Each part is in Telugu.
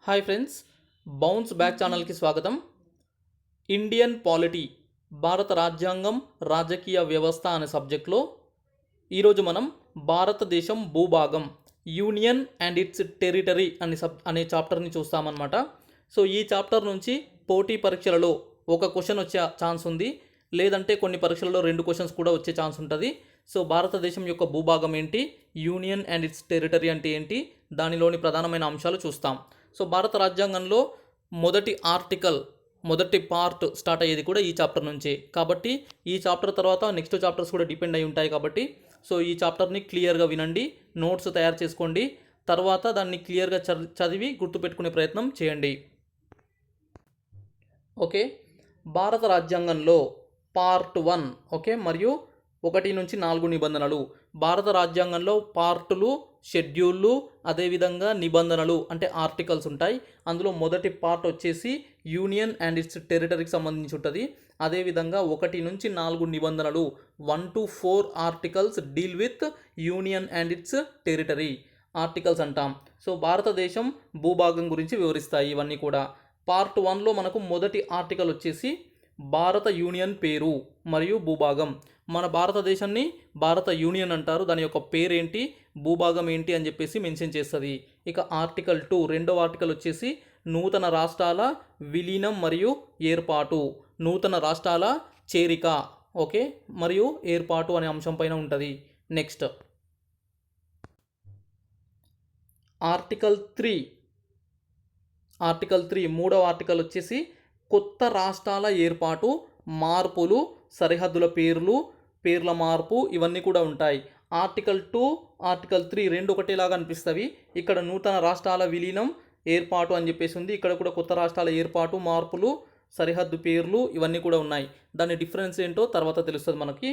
హాయ్ ఫ్రెండ్స్, బౌన్స్ బ్యాక్ ఛానల్కి స్వాగతం. ఇండియన్ పాలిటీ, భారత రాజ్యాంగం రాజకీయ వ్యవస్థ అనే సబ్జెక్ట్లో ఈరోజు మనం భారతదేశం భూభాగం యూనియన్ అండ్ ఇట్స్ టెరిటరీ అనే చాప్టర్ని చూస్తామన్నమాట. సో ఈ చాప్టర్ నుంచి పోటీ పరీక్షలలో ఒక క్వశ్చన్ వచ్చే ఛాన్స్ ఉంది, లేదంటే కొన్ని పరీక్షలలో 2 క్వశ్చన్స్ కూడా వచ్చే ఛాన్స్ ఉంటుంది. సో భారతదేశం యొక్క భూభాగం ఏంటి, యూనియన్ అండ్ ఇట్స్ టెరిటరీ అంటే ఏంటి, దానిలోని ప్రధానమైన అంశాలు చూస్తాం. సో భారత రాజ్యాంగంలో మొదటి పార్ట్ స్టార్ట్ అయ్యేది కూడా ఈ చాప్టర్ నుంచే. కాబట్టి ఈ చాప్టర్ తర్వాత నెక్స్ట్ చాప్టర్స్ కూడా డిపెండ్ అయి ఉంటాయి. కాబట్టి సో ఈ చాప్టర్ని క్లియర్గా వినండి, నోట్స్ తయారు చేసుకోండి, తర్వాత దాన్ని క్లియర్గా చదివి గుర్తుపెట్టుకునే ప్రయత్నం చేయండి. ఓకే, భారత రాజ్యాంగంలో పార్ట్ 1 ఓకే మరియు 1 నుంచి 4 నిబంధనలు. భారత రాజ్యాంగంలో పార్టులు, షెడ్యూళ్ళు, అదేవిధంగా నిబంధనలు అంటే ఆర్టికల్స్ ఉంటాయి. అందులో మొదటి పార్ట్ వచ్చేసి యూనియన్ అండ్ ఇట్స్ టెరిటరీకి సంబంధించి ఉంటుంది. అదేవిధంగా 1 నుంచి 4 నిబంధనలు 1 to 4 articles deal with union and its territory articles అంటాం. సో భారతదేశం భూభాగం గురించి వివరిస్తాయి ఇవన్నీ కూడా. పార్ట్ 1లో మనకు మొదటి ఆర్టికల్ వచ్చేసి భారత యూనియన్ పేరు మరియు భూభాగం. మన భారతదేశాన్ని భారత యూనియన్ అంటారు, దాని యొక్క పేరేంటి, భూభాగం ఏంటి అని చెప్పేసి మెన్షన్ చేస్తుంది. ఇక ఆర్టికల్ 2 రెండవ ఆర్టికల్ వచ్చేసి నూతన రాష్ట్రాల విలీనం మరియు ఏర్పాటు, నూతన రాష్ట్రాల చేరిక ఓకే మరియు ఏర్పాటు అనే అంశం పైన ఉంటుంది. నెక్స్ట్ ఆర్టికల్ 3 మూడవ ఆర్టికల్ వచ్చేసి కొత్త రాష్ట్రాల ఏర్పాటు, మార్పులు, సరిహద్దుల పేర్ల మార్పు ఇవన్నీ కూడా ఉంటాయి. ఆర్టికల్ 2 ఆర్టికల్ 3 రెండు ఒకటేలాగా అనిపిస్తవి. ఇక్కడ నూతన రాష్ట్రాల విలీనం ఏర్పాటు అని చెప్పేసి ఉంది, ఇక్కడ కూడా కొత్త రాష్ట్రాల ఏర్పాటు, మార్పులు, సరిహద్దు పేర్లు ఇవన్నీ కూడా ఉన్నాయి. దాని డిఫరెన్స్ ఏంటో తర్వాత తెలుస్తుంది మనకి.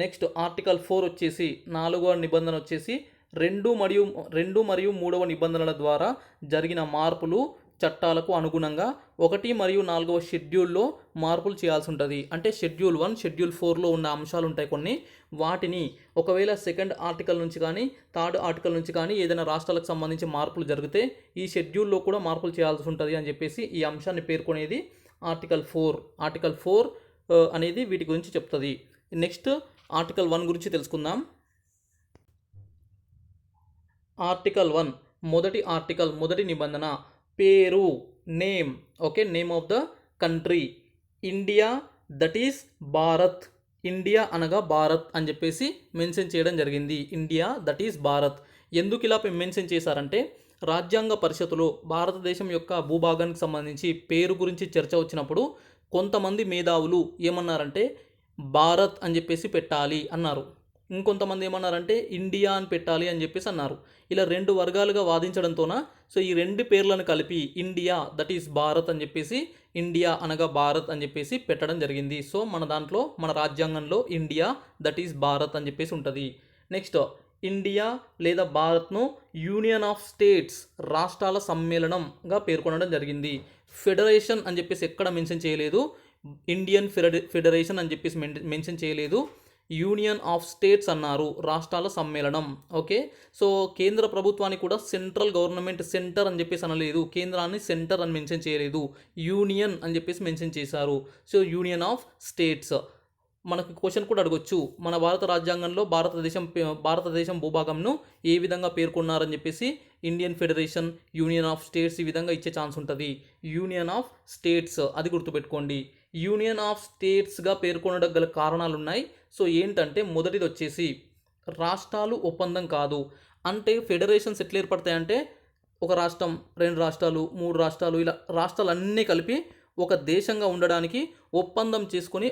నెక్స్ట్ ఆర్టికల్ 4 వచ్చేసి 4వ నిబంధన వచ్చేసి 2 మరియు 3వ నిబంధనల ద్వారా జరిగిన మార్పులు చట్టాలకు అనుగుణంగా 1 మరియు 4వ షెడ్యూల్లో మార్పులు చేయాల్సి ఉంటుంది. అంటే షెడ్యూల్ 1 షెడ్యూల్ 4లో ఉన్న అంశాలు ఉంటాయి కొన్ని, వాటిని ఒకవేళ సెకండ్ ఆర్టికల్ నుంచి కానీ థర్డ్ ఆర్టికల్ నుంచి కానీ ఏదైనా రాష్ట్రాలకు సంబంధించి మార్పులు జరిగితే ఈ షెడ్యూల్లో కూడా మార్పులు చేయాల్సి ఉంటుంది అని చెప్పేసి ఈ అంశాన్ని పేర్కొనేది ఆర్టికల్ 4 అనేది వీటి గురించి చెప్తుంది. నెక్స్ట్ ఆర్టికల్ 1 గురించి తెలుసుకుందాం. ఆర్టికల్ 1 మొదటి నిబంధన పేరు, name okay, name of the country India, that is Bharat. India అనగా భారత్ అని చెప్పేసి మెన్షన్ చేయడం జరిగింది. India that is Bharat. ఎందుకు ఇలా మెన్షన్ చేశారంటే రాజ్యాంగ పరిషత్తులో భారతదేశం యొక్క భూభాగానికి సంబంధించి పేరు గురించి చర్చ వచ్చినప్పుడు కొంతమంది మేధావులు ఏమన్నారంటే భారత్ అని చెప్పేసి పెట్టాలి అన్నారు, ఇంకొంతమంది ఏమన్నారంటే ఇండియా అని పెట్టాలి అని చెప్పేసి అన్నారు. ఇలా 2 వర్గాలుగా వాదించడంతోన సో ఈ 2 పేర్లను కలిపి ఇండియా దట్ ఈస్ భారత్ అని చెప్పేసి ఇండియా అనగా భారత్ అని చెప్పేసి పెట్టడం జరిగింది. సో మన రాజ్యాంగంలో ఇండియా దట్ ఈస్ భారత్ అని చెప్పేసి ఉంటుంది. నెక్స్ట్ ఇండియా లేదా భారత్ను యూనియన్ ఆఫ్ స్టేట్స్ రాష్ట్రాల సమ్మేళనంగా పేర్కొనడం జరిగింది. ఫెడరేషన్ అని చెప్పేసి ఎక్కడ మెన్షన్ చేయలేదు, ఇండియన్ ఫెడరేషన్ అని చెప్పేసి మెన్షన్ చేయలేదు, యూనియన్ ఆఫ్ స్టేట్స్ అన్నారు, రాష్ట్రాల సమ్మేళనం ఓకే. సో కేంద్ర ప్రభుత్వాన్ని కూడా సెంట్రల్ గవర్నమెంట్ సెంటర్ అని చెప్పేసి అనలేదు, కేంద్రాన్ని సెంటర్ అని మెన్షన్ చేయలేదు, యూనియన్ అని చెప్పేసి మెన్షన్ చేశారు. So union of states. మనకు క్వశ్చన్ కూడా అడగొచ్చు, మన భారత రాజ్యాంగంలో భారతదేశం భూభాగంను ఏ విధంగా పేర్కొన్నారని చెప్పేసి Indian federation, union of states ఈ విధంగా ఇచ్చే ఛాన్స్ ఉంటుంది. యూనియన్ ఆఫ్ స్టేట్స్ అది గుర్తుపెట్టుకోండి. యూనియన్ ఆఫ్ స్టేట్స్గా పేర్కొనడం గల కారణాలు ఉన్నాయి. సో ఏంటంటే మొదటిది వచ్చేసి రాష్ట్రాలు ఒప్పందం కాదు. అంటే ఫెడరేషన్స్ ఎట్లా ఏర్పడతాయంటే ఒక రాష్ట్రం, 2 రాష్ట్రాలు, 3 రాష్ట్రాలు ఇలా రాష్ట్రాలన్నీ కలిపి ఒక దేశంగా ఉండడానికి ఒప్పందం చేసుకొని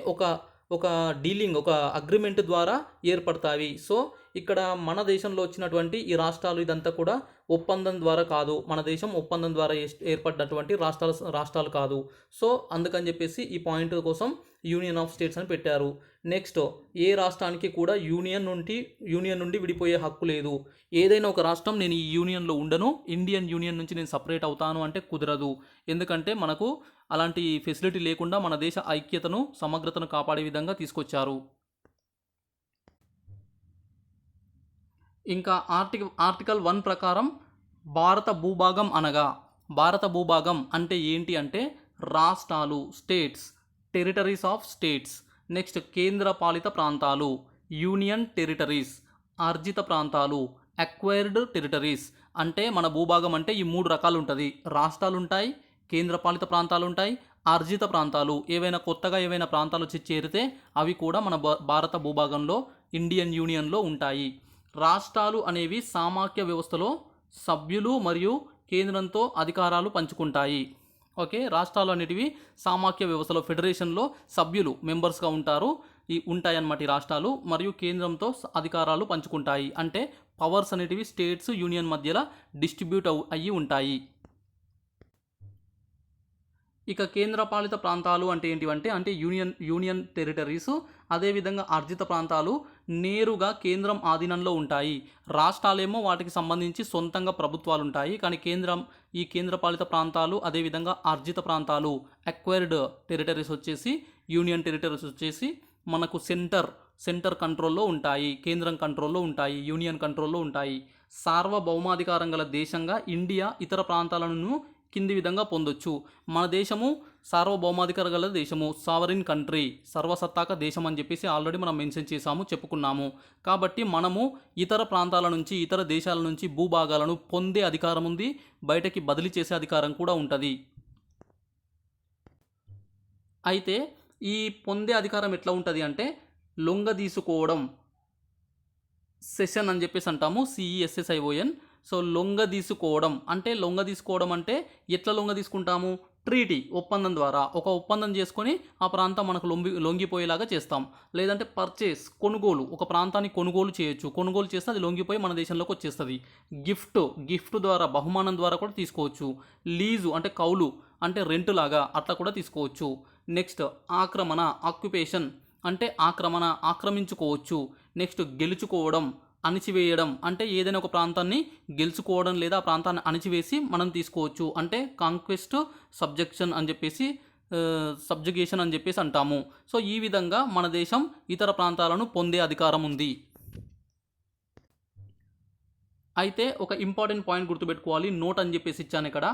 ఒక డీలింగ్, ఒక అగ్రిమెంట్ ద్వారా ఏర్పడతాయి. సో ఇక్కడ మన దేశంలో వచ్చినటువంటి ఈ రాష్ట్రాలు ఇదంతా కూడా ఒప్పందం ద్వారా కాదు, మన దేశం ఒప్పందం ద్వారా ఏర్పడినటువంటి రాష్ట్రాలు కాదు. సో అందుకని చెప్పేసి ఈ పాయింట్ కోసం యూనియన్ ఆఫ్ స్టేట్స్ అని పెట్టారు. నెక్స్ట్ ఏ రాష్ట్రానికి కూడా యూనియన్ నుండి విడిపోయే హక్కు లేదు. ఏదైనా ఒక రాష్ట్రం నేను ఈ యూనియన్లో ఉండను, ఇండియన్ యూనియన్ నుంచి నేను సపరేట్ అవుతాను అంటే కుదరదు. ఎందుకంటే మనకు అలాంటి ఫెసిలిటీ లేకుండా మన దేశ ఐక్యతను, సమగ్రతను కాపాడే విధంగా తీసుకొచ్చారు. ఇంకా ఆర్టికల్ 1 ప్రకారం భారత భూభాగం అనగా భారత భూభాగం అంటే ఏంటి అంటే రాష్ట్రాలు, states, territories of states. Next కేంద్ర పాలిత ప్రాంతాలు, యూనియన్ టెరిటరీస్. ఆర్జిత ప్రాంతాలు, అక్వైర్డ్ టెరిటరీస్. అంటే మన భూభాగం అంటే ఈ 3 రకాలు ఉంటుంది. రాష్ట్రాలు ఉంటాయి, కేంద్ర పాలిత ప్రాంతాలు ఉంటాయి, ఆర్జిత ప్రాంతాలు. ఏవైనా కొత్తగా ఏవైనా ప్రాంతాలు వచ్చి చేరితే అవి కూడా మన భారత భూభాగంలో, ఇండియన్ యూనియన్లో ఉంటాయి. రాష్ట్రాలు అనేవి సామాఖ్య వ్యవస్థలో సభ్యులు మరియు కేంద్రంతో అధికారాలు పంచుకుంటాయి. ఓకే, రాష్ట్రాలు అనేటివి సామాఖ్య వ్యవస్థలో, ఫెడరేషన్లో సభ్యులు మెంబర్స్గా ఉంటాయన్నమాట ఈ రాష్ట్రాలు, మరియు కేంద్రంతో అధికారాలు పంచుకుంటాయి. అంటే పవర్స్ అనేటివి స్టేట్స్, యూనియన్ మధ్యలో డిస్ట్రిబ్యూట్ అయ్యి ఉంటాయి. ఇక కేంద్రపాలిత ప్రాంతాలు అంటే ఏంటివంటే అంటే యూనియన్ టెరిటరీస్. అదేవిధంగా ఆర్జిత ప్రాంతాలు నేరుగా కేంద్రం ఆధీనంలో ఉంటాయి. రాష్ట్రాలేమో వాటికి సంబంధించి సొంతంగా ప్రభుత్వాలు ఉంటాయి. కానీ ఈ కేంద్రపాలిత ప్రాంతాలు, అదేవిధంగా ఆర్జిత ప్రాంతాలు, అక్వైర్డ్ టెరిటరీస్ వచ్చేసి, యూనియన్ టెరిటరీస్ వచ్చేసి మనకు సెంటర్ కంట్రోల్లో ఉంటాయి, కేంద్రం కంట్రోల్లో ఉంటాయి, యూనియన్ కంట్రోల్లో ఉంటాయి. సార్వభౌమాధికారం గల దేశంగా ఇండియా ఇతర ప్రాంతాలను కింది విధంగా పొందొచ్చు. మన దేశము సార్వభౌమాధికారం గల దేశము, సావరిన్ కంట్రీ, సర్వసత్తాక దేశం అని చెప్పేసి ఆల్రెడీ మనం మెన్షన్ చేసాము, చెప్పుకున్నాము. కాబట్టి మనము ఇతర ప్రాంతాల నుంచి, ఇతర దేశాల నుంచి భూభాగాలను పొందే అధికారం ఉంది, బయటకి బదిలీ చేసే అధికారం కూడా ఉంటుంది. అయితే ఈ పొందే అధికారం ఎట్లా ఉంటుంది అంటే లొంగదీసుకోవడం, సెషన్ అని చెప్పేసి అంటాము, CESSION. సో లొంగదీసుకోవడం అంటే ఎట్లా లొంగదీసుకుంటాము? ట్రీటీ, ఒప్పందం ద్వారా. ఒక ఒప్పందం చేసుకొని ఆ ప్రాంతం మనకు లొంగిపోయేలాగా చేస్తాం. లేదంటే పర్చేస్, కొనుగోలు, ఒక ప్రాంతాన్ని కొనుగోలు చేయొచ్చు. కొనుగోలు చేస్తే అది లొంగిపోయి మన దేశంలోకి వచ్చేస్తుంది. గిఫ్ట్ ద్వారా, బహుమానం ద్వారా కూడా తీసుకోవచ్చు. లీజు అంటే కౌలు, అంటే రెంట్ లాగా అట్లా కూడా తీసుకోవచ్చు. నెక్స్ట్ ఆక్రమణ, ఆక్యుపేషన్ అంటే ఆక్రమించుకోవచ్చు. నెక్స్ట్ గెలుచుకోవడం, అణిచివేయడం అంటే ఏదైనా ఒక ప్రాంతాన్ని గెలుచుకోవడం లేదా ఆ ప్రాంతాన్ని అణిచివేసి మనం తీసుకోవచ్చు. అంటే కాంక్వెస్ట్, సబ్జెక్షన్ అని చెప్పేసి, సబ్జుగేషన్ అని చెప్పేసి అంటాము. సో ఈ విధంగా మన దేశం ఇతర ప్రాంతాలను పొందే అధికారం ఉంది. అయితే ఒక ఇంపార్టెంట్ పాయింట్ గుర్తుపెట్టుకోవాలి, నోట్ అని చెప్పేసి ఇచ్చాను ఇక్కడ.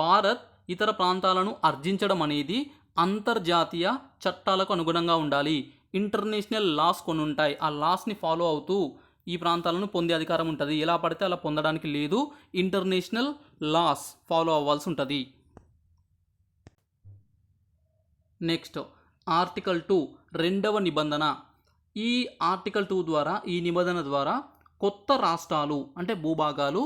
భారత్ ఇతర ప్రాంతాలను అర్జించడం అనేది అంతర్జాతీయ చట్టాలకు అనుగుణంగా ఉండాలి. ఇంటర్నేషనల్ లాస్ కొన్ని ఉంటాయి, ఆ లాస్ని ఫాలో అవుతూ ఈ ప్రాంతాలను పొందే అధికారం ఉంటుంది. ఎలా పడితే అలా పొందడానికి లేదు, ఇంటర్నేషనల్ లాస్ ఫాలో అవ్వాల్సి ఉంటుంది. నెక్స్ట్ ఆర్టికల్ 2 రెండవ నిబంధన. ఈ ఆర్టికల్ 2 ద్వారా, ఈ నిబంధన ద్వారా కొత్త రాష్ట్రాలు అంటే భూభాగాలు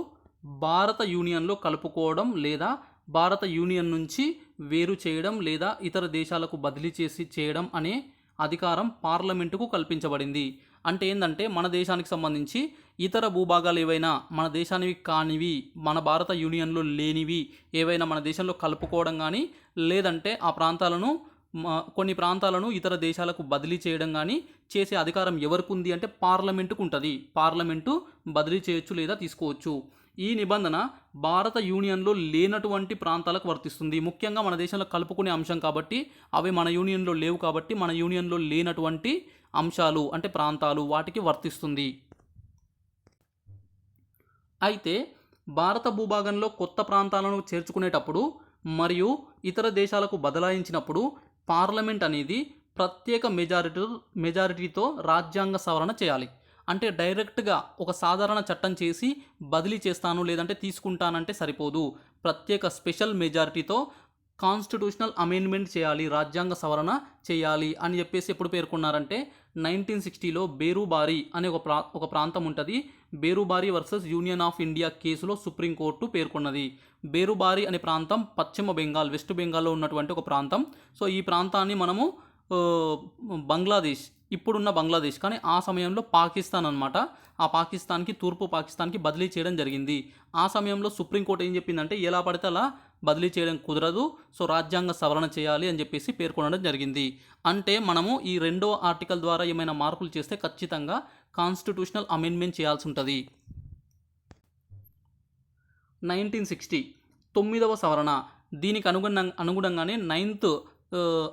భారత యూనియన్లో కలుపుకోవడం లేదా భారత యూనియన్ నుంచి వేరు చేయడం లేదా ఇతర దేశాలకు బదిలీ చేయడం అనే అధికారం పార్లమెంటుకు కల్పించబడింది. అంటే ఏంటంటే మన దేశానికి సంబంధించి ఇతర భూభాగాలు ఏవైనా మన దేశానికి కానివి, మన భారత యూనియన్లో లేనివి ఏవైనా మన దేశంలో కలుపుకోవడం కానీ, లేదంటే ఆ ప్రాంతాలను, కొన్ని ప్రాంతాలను ఇతర దేశాలకు బదిలీ చేయడం కానీ చేసే అధికారం ఎవరికి ఉంది అంటే పార్లమెంటుకు ఉంటుంది. పార్లమెంటు బదిలీ చేయొచ్చు లేదా తీసుకోవచ్చు. ఈ నిబంధన భారత యూనియన్లో లేనటువంటి ప్రాంతాలకు వర్తిస్తుంది. ముఖ్యంగా మన దేశంలో కలుపుకునే అంశం కాబట్టి, అవి మన యూనియన్లో లేవు కాబట్టి మన యూనియన్లో లేనటువంటి అంశాలు అంటే ప్రాంతాలు వాటికి వర్తిస్తుంది. అయితే భారత భూభాగంలో కొత్త ప్రాంతాలను చేర్చుకునేటప్పుడు మరియు ఇతర దేశాలకు బదలాయించినప్పుడు పార్లమెంట్ అనేది ప్రత్యేక మెజారిటీతో రాజ్యాంగ సవరణ చేయాలి. అంటే డైరెక్ట్గా ఒక సాధారణ చట్టం చేసి బదిలీ చేస్తాను లేదంటే తీసుకుంటానంటే సరిపోదు. ప్రత్యేక స్పెషల్ మెజారిటీతో కాన్స్టిట్యూషనల్ అమెండ్మెంట్ చేయాలి, రాజ్యాంగ సవరణ చేయాలి అని చెప్పేసి ఎప్పుడు పేర్కొన్నారంటే 1960లో బేరుబారి అనే ఒక ప్రాంతం ఉంటుంది. బేరుబారి వర్సెస్ యూనియన్ ఆఫ్ ఇండియా కేసులో సుప్రీంకోర్టు పేర్కొన్నది. బేరుబారి అనే ప్రాంతం పశ్చిమ బెంగాల్, వెస్ట్ బెంగాల్లో ఉన్నటువంటి ఒక ప్రాంతం. సో ఈ ప్రాంతాన్ని మనము బంగ్లాదేశ్, ఇప్పుడున్న బంగ్లాదేశ్ కానీ ఆ సమయంలో పాకిస్తాన్ అనమాట, ఆ పాకిస్తాన్కి, తూర్పు పాకిస్తాన్కి బదిలీ చేయడం జరిగింది. ఆ సమయంలో సుప్రీంకోర్టు ఏం చెప్పిందంటే ఎలా పడితే అలా బదిలీ చేయడం కుదరదు, సో రాజ్యాంగ సవరణ చేయాలి అని చెప్పేసి పేర్కొనడం జరిగింది. అంటే మనము ఈ 2వ ఆర్టికల్ ద్వారా ఏమైనా మార్పులు చేస్తే ఖచ్చితంగా కాన్స్టిట్యూషనల్ అమెండ్మెంట్ చేయాల్సి ఉంటుంది. 1960 9వ సవరణ, దీనికి అనుగుణంగానే 9th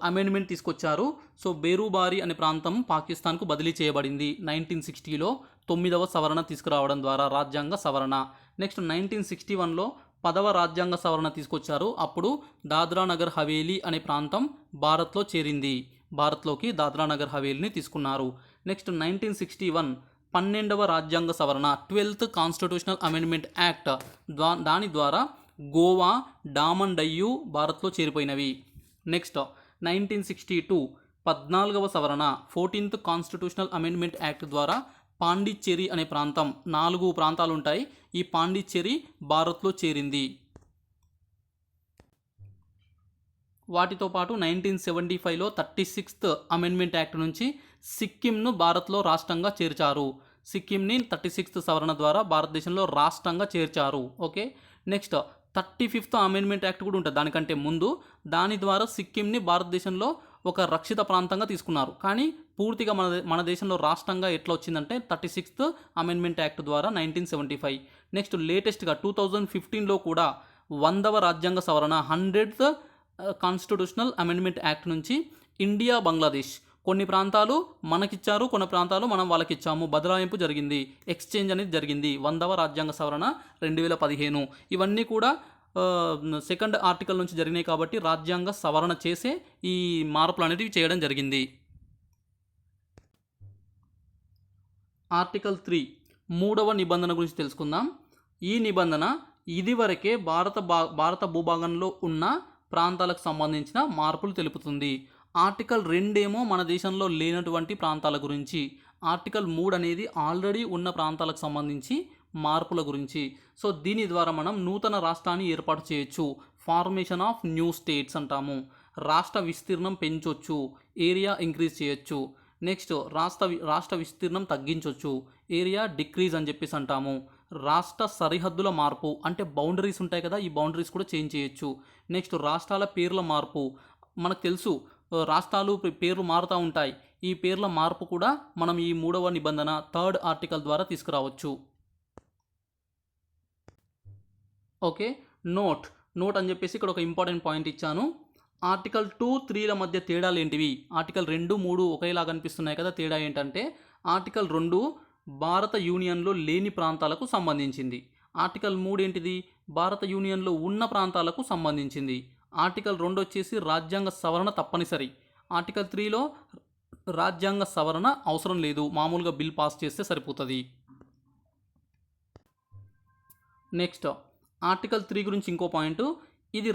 అమెండ్మెంట్ తీసుకొచ్చారు. సో బేరుబారి అనే ప్రాంతం పాకిస్తాన్కు బదిలీ చేయబడింది 1960లో 9వ సవరణ తీసుకురావడం ద్వారా, రాజ్యాంగ సవరణ. నెక్స్ట్ 1961లో 10వ రాజ్యాంగ సవరణ తీసుకొచ్చారు. అప్పుడు దాద్రా నగర్ హవేలీ అనే ప్రాంతం భారత్లో చేరింది. భారత్లోకి దాద్రా నగర్ హవేలీని తీసుకున్నారు. నెక్స్ట్ 1961 12వ రాజ్యాంగ సవరణ 12th కాన్స్టిట్యూషనల్ అమెండ్మెంట్ యాక్ట్ దాని ద్వారా గోవా, డామన్ డయ్యూ భారత్లో చేరిపోయినవి. నెక్స్ట్ 1962 14వ సవరణ 14th కాన్స్టిట్యూషనల్ అమెండ్మెంట్ యాక్ట్ ద్వారా పాండిచ్చేరి అనే ప్రాంతం 4 ప్రాంతాలు ఉంటాయి. ఈ పాండిచ్చేరి భారత్లో చేరింది. వాటితో పాటు 1975లో 36th అమెండ్మెంట్ యాక్ట్ నుంచి సిక్కింను భారత్లో రాష్ట్రంగా చేర్చారు. సిక్కింని 36th సవరణ ద్వారా భారతదేశంలో రాష్ట్రంగా చేర్చారు. Okay, next 35th amendment act కూడా ఉంటుంది దానికంటే ముందు. దాని ద్వారా సిక్కింని భారతదేశంలో ఒక రక్షిత ప్రాంతంగా తీసుకున్నారు. కానీ పూర్తిగా మన దేశంలో రాష్ట్రంగా ఎట్లా వచ్చిందంటే 36th అమెండ్మెంట్ యాక్ట్ ద్వారా 1975. నెక్స్ట్ లేటెస్ట్గా 2015లో కూడా 100వ రాజ్యాంగ సవరణ 100th కాన్స్టిట్యూషనల్ అమెండ్మెంట్ యాక్ట్ నుంచి ఇండియా, బంగ్లాదేశ్ కొన్ని ప్రాంతాలు మనకిచ్చారు, కొన్ని ప్రాంతాలు మనం వాళ్ళకి ఇచ్చాము. బదలాయింపు జరిగింది, ఎక్స్చేంజ్ అనేది జరిగింది. 100వ రాజ్యాంగ సవరణ 2015. ఇవన్నీ కూడా సెకండ్ ఆర్టికల్ నుంచి జరిగినాయి కాబట్టి రాజ్యాంగ సవరణ చేసే ఈ మార్పులు అనేవి చేయడం జరిగింది. ఆర్టికల్ 3 3వ నిబంధన గురించి తెలుసుకుందాం. ఈ నిబంధన ఇదివరకే భారత భూభాగంలో ఉన్న ప్రాంతాలకు సంబంధించిన మార్పులు తెలుపుతుంది. ఆర్టికల్ 2 ఏమో మన దేశంలో లేనటువంటి ప్రాంతాల గురించి, ఆర్టికల్ 3 అనేది ఆల్రెడీ ఉన్న ప్రాంతాలకు సంబంధించి మార్పుల గురించి. సో దీని ద్వారా మనం నూతన రాష్ట్రాన్ని ఏర్పాటు చేయొచ్చు. ఫార్మేషన్ ఆఫ్ న్యూ స్టేట్స్ అంటాము. రాష్ట్ర విస్తీర్ణం పెంచొచ్చు, ఏరియా ఇంక్రీజ్ చేయొచ్చు. నెక్స్ట్ రాష్ట్ర విస్తీర్ణం తగ్గించవచ్చు, ఏరియా డిక్రీజ్ అని చెప్పేసి అంటాము. రాష్ట్ర సరిహద్దుల మార్పు అంటే బౌండరీస్ ఉంటాయి కదా, ఈ బౌండరీస్ కూడా చేంజ్ చేయొచ్చు. నెక్స్ట్ రాష్ట్రాల పేర్ల మార్పు. మనకు తెలుసు రాష్ట్రాలు పేర్లు మారుతూ ఉంటాయి. ఈ పేర్ల మార్పు కూడా మనం ఈ 3వ నిబంధన 3rd ఆర్టికల్ ద్వారా తీసుకురావచ్చు. ఓకే, నోట్ అని చెప్పేసి ఇక్కడ ఒక ఇంపార్టెంట్ పాయింట్ ఇచ్చాను. ఆర్టికల్ 2, 3ల మధ్య తేడాలు ఏంటివి? ఆర్టికల్ 2, 3 ఒకేలాగా అనిపిస్తున్నాయి కదా, తేడా ఏంటంటే ఆర్టికల్ 2 భారత యూనియన్లో లేని ప్రాంతాలకు సంబంధించింది. ఆర్టికల్ 3 ఏంటిది? భారత యూనియన్లో ఉన్న ప్రాంతాలకు సంబంధించింది. ఆర్టికల్ 2 వచ్చేసి రాజ్యాంగ సవరణ తప్పనిసరి. ఆర్టికల్ 3లో రాజ్యాంగ సవరణ అవసరం లేదు, మామూలుగా బిల్ పాస్ చేస్తే సరిపోతుంది. నెక్స్ట్ ఆర్టికల్ 3 గురించి ఇంకో పాయింట్, ఇది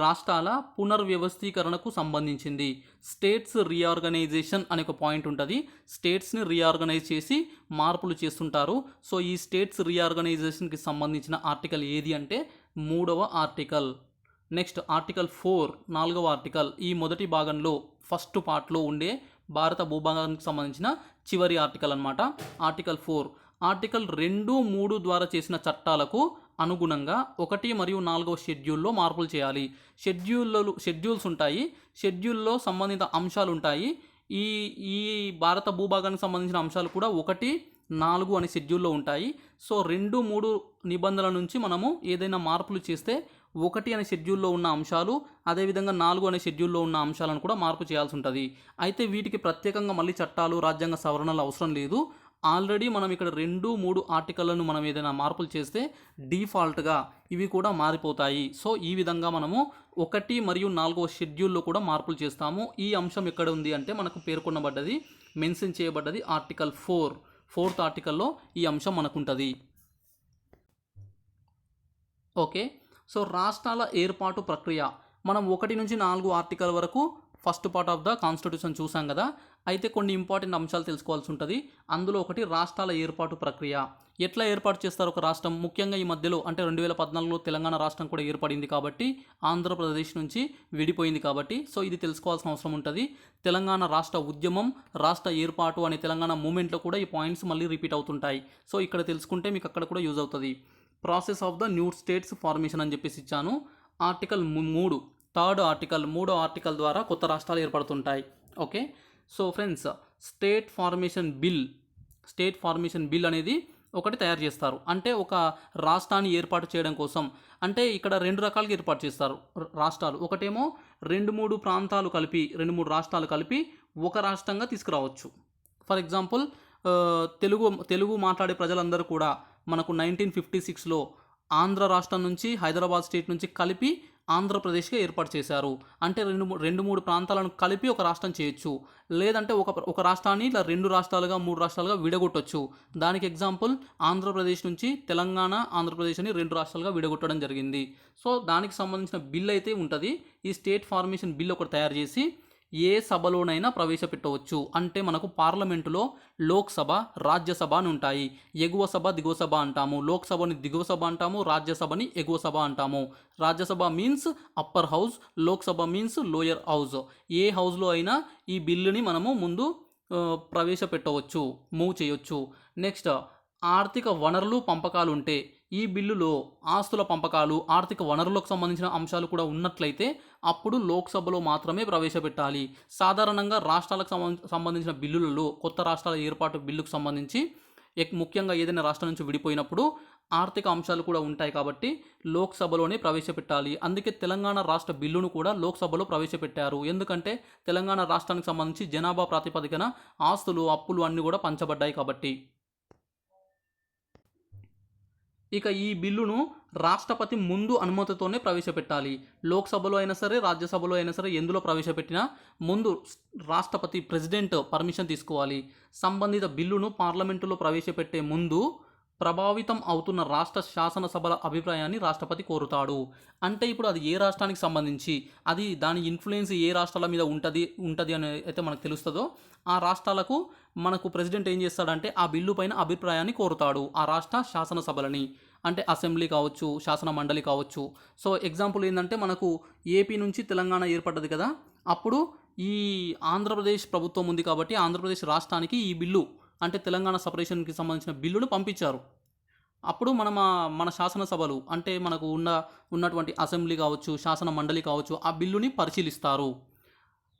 రాష్ట్రాల పునర్వ్యవస్థీకరణకు సంబంధించింది. స్టేట్స్ రీఆర్గనైజేషన్ అనే ఒక పాయింట్ ఉంటుంది. స్టేట్స్ని రీఆర్గనైజ్ చేసి మార్పులు చేస్తుంటారు. సో ఈ స్టేట్స్ రీఆర్గనైజేషన్కి సంబంధించిన ఆర్టికల్ ఏది అంటే 3వ ఆర్టికల్. నెక్స్ట్ ఆర్టికల్ 4 4వ ఆర్టికల్. ఈ మొదటి భాగంలో ఫస్ట్ పార్ట్లో ఉండే భారత భూభాగానికి సంబంధించిన చివరి ఆర్టికల్ అన్నమాట. ఆర్టికల్ 4. ఆర్టికల్ 2, 3 ద్వారా చేసిన చట్టాలకు అనుగుణంగా 1 మరియు 4వ షెడ్యూల్లో మార్పులు చేయాలి. షెడ్యూల్స్ ఉంటాయి. షెడ్యూల్లో సంబంధిత అంశాలు ఉంటాయి. ఈ భారత భూభాగానికి సంబంధించిన అంశాలు కూడా 1, 4 అనే షెడ్యూల్లో ఉంటాయి. సో 2, 3 నిబంధనల నుంచి మనము ఏదైనా మార్పులు చేస్తే 1 అనే షెడ్యూల్లో ఉన్న అంశాలు, అదేవిధంగా 4 అనే షెడ్యూల్లో ఉన్న అంశాలను కూడా మార్పు చేయాల్సి ఉంటుంది. అయితే వీటికి ప్రత్యేకంగా మళ్ళీ చట్టాలు, రాజ్యాంగ సవరణలు అవసరం లేదు. ఆల్రెడీ మనం ఇక్కడ 2, 3 ఆర్టికల్లను మనం ఏదైనా మార్పులు చేస్తే డిఫాల్ట్గా ఇవి కూడా మారిపోతాయి. సో ఈ విధంగా మనము 1 మరియు 4వ షెడ్యూల్లో కూడా మార్పులు చేస్తాము. ఈ అంశం ఎక్కడ ఉంది అంటే మనకు పేర్కొనబడ్డది, మెన్షన్ చేయబడ్డది ఆర్టికల్ 4. 4th ఆర్టికల్లో ఈ అంశం మనకుంటుంది. ఓకే, సో రాష్ట్రాల ఏర్పాటు ప్రక్రియ మనం 1 నుంచి 4 ఆర్టికల్ వరకు first part of the constitution చూసాం కదా. అయితే కొన్ని ఇంపార్టెంట్ అంశాలు తెలుసుకోవాల్సి ఉంటుంది. అందులో ఒకటి రాష్ట్రాల ఏర్పాటు ప్రక్రియ. ఎట్లా ఏర్పాటు చేస్తారు ఒక రాష్ట్రం? ముఖ్యంగా ఈ మధ్యలో అంటే 2014లో తెలంగాణ రాష్ట్రం కూడా ఏర్పడింది కాబట్టి, ఆంధ్రప్రదేశ్ నుంచి విడిపోయింది కాబట్టి, సో ఇది తెలుసుకోవాల్సిన అవసరం ఉంటుంది. తెలంగాణ రాష్ట్ర ఉద్యమం, రాష్ట్ర ఏర్పాటు అనే తెలంగాణ మూమెంట్లో కూడా ఈ పాయింట్స్ మళ్ళీ రిపీట్ అవుతుంటాయి. సో ఇక్కడ తెలుసుకుంటే మీకు అక్కడ కూడా యూజ్ అవుతుంది. Process of the new states formation అని చెప్పేసి ఇచ్చాను. ఆర్టికల్ 3 3rd ఆర్టికల్ 3వ ఆర్టికల్ ద్వారా కొత్త రాష్ట్రాలు ఏర్పడుతుంటాయి. Okay, so friends state formation bill అనేది ఒకటి తయారు చేస్తారు. అంటే ఒక రాష్ట్రాన్ని ఏర్పాటు చేయడం కోసం. అంటే ఇక్కడ 2 రకాలుగా ఏర్పాటు చేస్తారు రాష్ట్రాలు. ఒకటేమో 2-3 ప్రాంతాలు కలిపి, 2-3 రాష్ట్రాలు కలిపి ఒక రాష్ట్రంగా తీసుకురావచ్చు. ఫర్ ఎగ్జాంపుల్ తెలుగు మాట్లాడే ప్రజలందరూ కూడా మనకు 1956లో ఆంధ్ర రాష్ట్రం నుంచి హైదరాబాద్ స్టేట్ నుంచి కలిపి ఆంధ్రప్రదేశ్గా ఏర్పాటు చేశారు. అంటే రెండు మూడు ప్రాంతాలను కలిపి ఒక రాష్ట్రం చేయొచ్చు. లేదంటే ఒక రాష్ట్రాన్ని ఇలా 2 రాష్ట్రాలుగా 3 రాష్ట్రాలుగా విడగొట్టొచ్చు. దానికి ఎగ్జాంపుల్ ఆంధ్రప్రదేశ్ నుంచి తెలంగాణ, ఆంధ్రప్రదేశ్ అని 2 రాష్ట్రాలుగా విడగొట్టడం జరిగింది. సో దానికి సంబంధించిన బిల్ అయితే ఉంటుంది. ఈ స్టేట్ ఫార్మేషన్ బిల్ ఒకటి తయారు చేసి ఏ సభలోనైనా ప్రవేశపెట్టవచ్చు. అంటే మనకు పార్లమెంటులో లోక్సభ, రాజ్యసభ అని ఉంటాయి. ఎగువ సభ, దిగువ సభ అంటాము. లోక్సభని దిగువ సభ అంటాము, రాజ్యసభని ఎగువ సభ అంటాము. Rajya Sabha means upper house, Lok Sabha means lower house. ఏ హౌస్లో అయినా ఈ బిల్లుని మనము ముందు ప్రవేశపెట్టవచ్చు, మూవ్ చేయొచ్చు. నెక్స్ట్, ఆర్థిక వనరులు పంపకాలు ఉంటే ఈ బిల్లులో ఆస్తుల పంపకాలు, ఆర్థిక వనరులకు సంబంధించిన అంశాలు కూడా ఉన్నట్లయితే అప్పుడు లోక్సభలో మాత్రమే ప్రవేశపెట్టాలి. సాధారణంగా రాష్ట్రాలకు సంబంధించిన బిల్లులలో కొత్త రాష్ట్రాల ఏర్పాటు బిల్లుకు సంబంధించి ముఖ్యంగా ఏదైనా రాష్ట్రం నుంచి విడిపోయినప్పుడు ఆర్థిక అంశాలు కూడా ఉంటాయి కాబట్టి లోక్సభలోనే ప్రవేశపెట్టాలి. అందుకే తెలంగాణ రాష్ట్ర బిల్లును కూడా లోక్సభలో ప్రవేశపెట్టారు. ఎందుకంటే తెలంగాణ రాష్ట్రానికి సంబంధించి జనాభా ప్రాతిపదికన ఆస్తులు, అప్పులు అన్నీ కూడా పంచబడ్డాయి కాబట్టి. ఇక ఈ బిల్లును రాష్ట్రపతి ముందు అనుమతితోనే ప్రవేశపెట్టాలి. లోక్సభలో అయినా సరే, రాజ్యసభలో అయినా సరే, ఎందులో ప్రవేశపెట్టినా ముందు రాష్ట్రపతి, ప్రెసిడెంట్ పర్మిషన్ తీసుకోవాలి. సంబంధిత బిల్లును పార్లమెంటులో ప్రవేశపెట్టే ముందు ప్రభావితం అవుతున్న రాష్ట్ర శాసనసభల అభిప్రాయాన్ని రాష్ట్రపతి కోరుతాడు. అంటే ఇప్పుడు అది ఏ రాష్ట్రానికి సంబంధించి, అది దాని ఇన్ఫ్లుయెన్స్ ఏ రాష్ట్రాల మీద ఉంటుంది అని అయితే మనకు తెలుస్తుందో ఆ రాష్ట్రాలకు మనకు ప్రెసిడెంట్ ఏం చేస్తాడంటే ఆ బిల్లు పైన అభిప్రాయాన్ని కోరుతాడు ఆ రాష్ట్ర శాసనసభలని. అంటే అసెంబ్లీ కావచ్చు, శాసన మండలి కావచ్చు. సో ఎగ్జాంపుల్ ఏంటంటే మనకు ఏపీ నుంచి తెలంగాణ ఏర్పడ్డది కదా, అప్పుడు ఈ ఆంధ్రప్రదేశ్ ప్రభుత్వం ఉంది కాబట్టి ఆంధ్రప్రదేశ్ రాష్ట్రానికి ఈ బిల్లు అంటే తెలంగాణ సపరేషన్కి సంబంధించిన బిల్లును పంపించారు. అప్పుడు మన శాసనసభలు అంటే మనకు ఉన్నటువంటి అసెంబ్లీ కావచ్చు, శాసన మండలి కావచ్చు, ఆ బిల్లుని పరిశీలిస్తారు.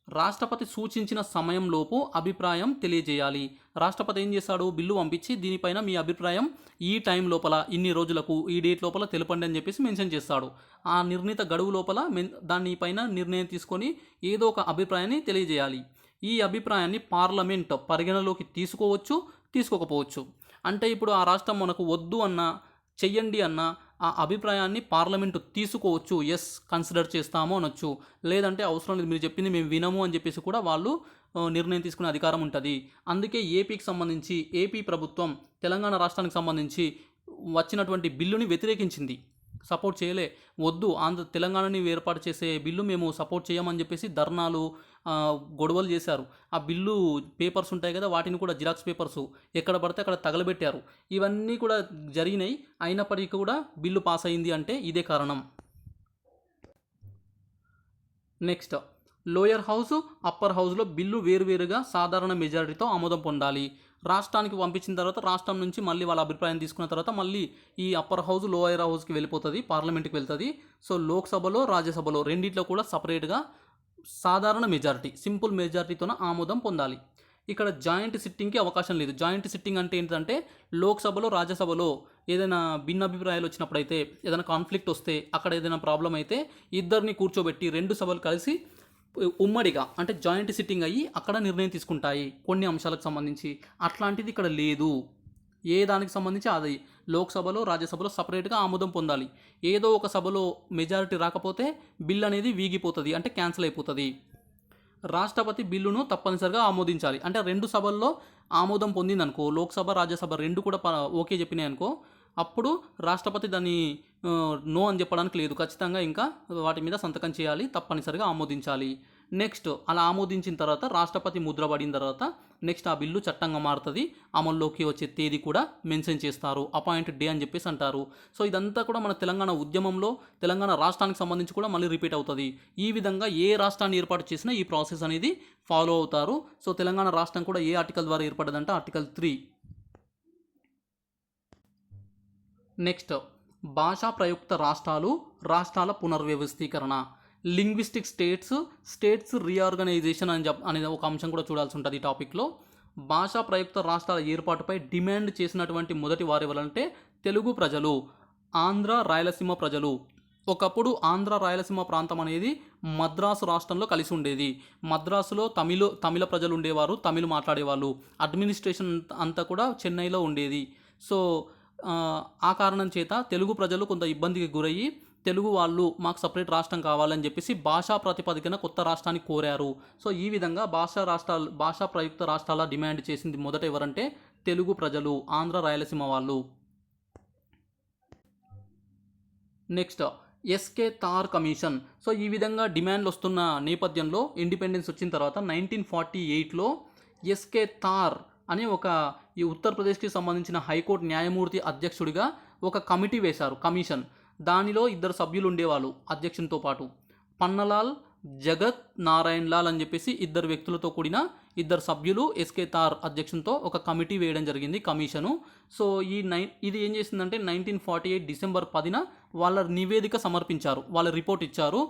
రాష్ట్రపతి సూచించిన సమయంలోపు అభిప్రాయం తెలియజేయాలి. రాష్ట్రపతి ఏం చేస్తాడు, బిల్లు పంపించి దీనిపైన మీ అభిప్రాయం ఈ టైం లోపల, ఇన్ని రోజులకు, ఈ డేట్ లోపల తెలపండి అని చెప్పేసి మెన్షన్ చేస్తాడు. ఆ నిర్ణీత గడువు లోపల దానిపైన నిర్ణయం తీసుకొని ఏదో ఒక అభిప్రాయాన్ని తెలియజేయాలి. ఈ అభిప్రాయాన్ని పార్లమెంట్ పరిగణలోకి తీసుకోవచ్చు, తీసుకోకపోవచ్చు. అంటే ఇప్పుడు ఆ రాష్ట్రం మనకు వద్దు అన్నా, చెయ్యండి అన్నా ఆ అభిప్రాయాన్ని పార్లమెంటు తీసుకోవచ్చు, ఎస్ కన్సిడర్ చేస్తాము అనొచ్చు. లేదంటే అవసరం లేదు, మీరు చెప్పింది మేము వినము అని చెప్పేసి కూడా వాళ్ళు నిర్ణయం తీసుకునే అధికారం ఉంటుంది. అందుకే ఏపీకి సంబంధించి ఏపీ ప్రభుత్వం తెలంగాణ రాష్ట్రానికి సంబంధించి వచ్చినటువంటి బిల్లుని వ్యతిరేకించింది, సపోర్ట్ చేయలే. వద్దు, తెలంగాణని ఏర్పాటు చేసే బిల్లు మేము సపోర్ట్ చేయమని చెప్పేసి ధర్నాలు, గొడవలు చేశారు. ఆ బిల్లు పేపర్స్ ఉంటాయి కదా, వాటిని కూడా జిరాక్స్ పేపర్స్ ఎక్కడ పడితే అక్కడ తగలబెట్టారు. ఇవన్నీ కూడా జరిగినాయి. అయినప్పటికీ కూడా బిల్లు పాస్ అయింది అంటే ఇదే కారణం. నెక్స్ట్, లోయర్ హౌస్, అప్పర్ హౌస్లో బిల్లు వేరువేరుగా సాధారణ మెజారిటీతో ఆమోదం పొందాలి. రాష్ట్రానికి పంపించిన తర్వాత రాష్ట్రం నుంచి మళ్ళీ వాళ్ళ అభిప్రాయం తీసుకున్న తర్వాత మళ్ళీ ఈ అప్పర్ హౌస్ లోయర్ హౌస్కి వెళ్ళిపోతుంది, పార్లమెంట్కి వెళ్తుంది. సో లోక్సభలో, రాజ్యసభలో రెండిట్లో కూడా సపరేట్గా సాధారణ మెజారిటీ, సింపుల్ మెజారిటీతోన ఆమోదం పొందాలి. ఇక్కడ జాయింట్ సిట్టింగ్కి అవకాశం లేదు. జాయింట్ సిట్టింగ్ అంటే ఏంటంటే లోక్సభలో, రాజ్యసభలో ఏదైనా భిన్నాభిప్రాయాలు వచ్చినప్పుడైతే, ఏదైనా కాన్ఫ్లిక్ట్ వస్తే, అక్కడ ఏదైనా ప్రాబ్లం అయితే ఇద్దరిని కూర్చోబెట్టి 2 సభలు కలిసి ఉమ్మడిగా అంటే జాయింట్ సిట్టింగ్ అయ్యి అక్కడ నిర్ణయం తీసుకుంటాయి కొన్ని అంశాలకు సంబంధించి. అట్లాంటిది ఇక్కడ లేదు. ఏ దానికి సంబంధించి అది లోక్సభలో, రాజ్యసభలో సపరేట్గా ఆమోదం పొందాలి. ఏదో ఒక సభలో మెజారిటీ రాకపోతే బిల్ అనేది వీగిపోతుంది, అంటే క్యాన్సిల్ అయిపోతుంది. రాష్ట్రపతి బిల్లును తప్పనిసరిగా ఆమోదించాలి. అంటే 2 సభల్లో ఆమోదం పొందిందనుకో, లోక్సభ, రాజ్యసభ 2 కూడా ఓకే చెప్పినాయి అనుకో, అప్పుడు రాష్ట్రపతి దాన్ని నో అని చెప్పడానికి లేదు. ఖచ్చితంగా ఇంకా వాటి మీద సంతకం చేయాలి, తప్పనిసరిగా ఆమోదించాలి. నెక్స్ట్, అలా ఆమోదించిన తర్వాత రాష్ట్రపతి ముద్ర పడిన తర్వాత నెక్స్ట్ ఆ బిల్లు చట్టంగా మారుతుంది. అమల్లోకి వచ్చే తేదీ కూడా మెన్షన్ చేస్తారు, అపాయింటెడ్ డే అని చెప్పేసి అంటారు. సో ఇదంతా కూడా మన తెలంగాణ ఉద్యమంలో తెలంగాణ రాష్ట్రానికి సంబంధించి కూడా మళ్ళీ రిపీట్ అవుతుంది. ఈ విధంగా ఏ రాష్ట్రాన్ని ఏర్పాటు చేసినా ఈ ప్రాసెస్ అనేది ఫాలో అవుతారు. సో తెలంగాణ రాష్ట్రం కూడా ఏ ఆర్టికల్ ద్వారా ఏర్పడ్డదంటే ఆర్టికల్ 3. నెక్స్ట్, భాషా ప్రయుక్త రాష్ట్రాలు, రాష్ట్రాల పునర్వ్యవస్థీకరణ. లింగ్విస్టిక్ స్టేట్స్ రీఆర్గనైజేషన్ అనేది ఒక అంశం కూడా చూడాల్సి ఉంటుంది ఈ టాపిక్లో. భాషా ప్రయుక్త రాష్ట్రాల ఏర్పాటుపై డిమాండ్ చేసినటువంటి మొదటి వారు ఎవరంటే తెలుగు ప్రజలు, ఆంధ్ర రాయలసీమ ప్రజలు. ఒకప్పుడు ఆంధ్ర రాయలసీమ ప్రాంతం అనేది మద్రాసు రాష్ట్రంలో కలిసి ఉండేది. మద్రాసులో తమిళ ప్రజలు ఉండేవారు, తమిళ్ మాట్లాడేవాళ్ళు. అడ్మినిస్ట్రేషన్ అంతా కూడా చెన్నైలో ఉండేది. సో ఆ కారణం చేత తెలుగు ప్రజలు కొంత ఇబ్బందికి గురయ్యి తెలుగు వాళ్ళు మాకు సపరేట్ రాష్ట్రం కావాలని చెప్పేసి భాషా ప్రాతిపదికన కొత్త రాష్ట్రాన్ని కోరారు. సో ఈ విధంగా భాషా ప్రయుక్త రాష్ట్రాల డిమాండ్ చేసింది మొదట ఎవరంటే తెలుగు ప్రజలు, ఆంధ్ర రాయలసీమ వాళ్ళు. నెక్స్ట్ ఎస్కే తార్ కమిషన్. సో ఈ విధంగా డిమాండ్లు వస్తున్న నేపథ్యంలో ఇండిపెండెన్స్ వచ్చిన తర్వాత 1948లో ఎస్కే తార్ అనే ఈ ఉత్తరప్రదేశ్కి సంబంధించిన హైకోర్టు న్యాయమూర్తి అధ్యక్షుడిగా ఒక కమిటీ వేశారు, కమిషన్. దానిలో 2 సభ్యులు ఉండేవాళ్ళు అధ్యక్షునితో పాటు. పన్నలాల్, జగత్ నారాయణ్ లాల్ అని చెప్పేసి 2 వ్యక్తులతో కూడిన 2 సభ్యులు ఎస్కే తార్ అధ్యక్షునితో ఒక కమిటీ వేయడం జరిగింది, కమిషను. సో ఇది ఏం చేసిందంటే 1948 డిసెంబర్ 10న వాళ్ళ నివేదిక సమర్పించారు, వాళ్ళ రిపోర్ట్ ఇచ్చారు.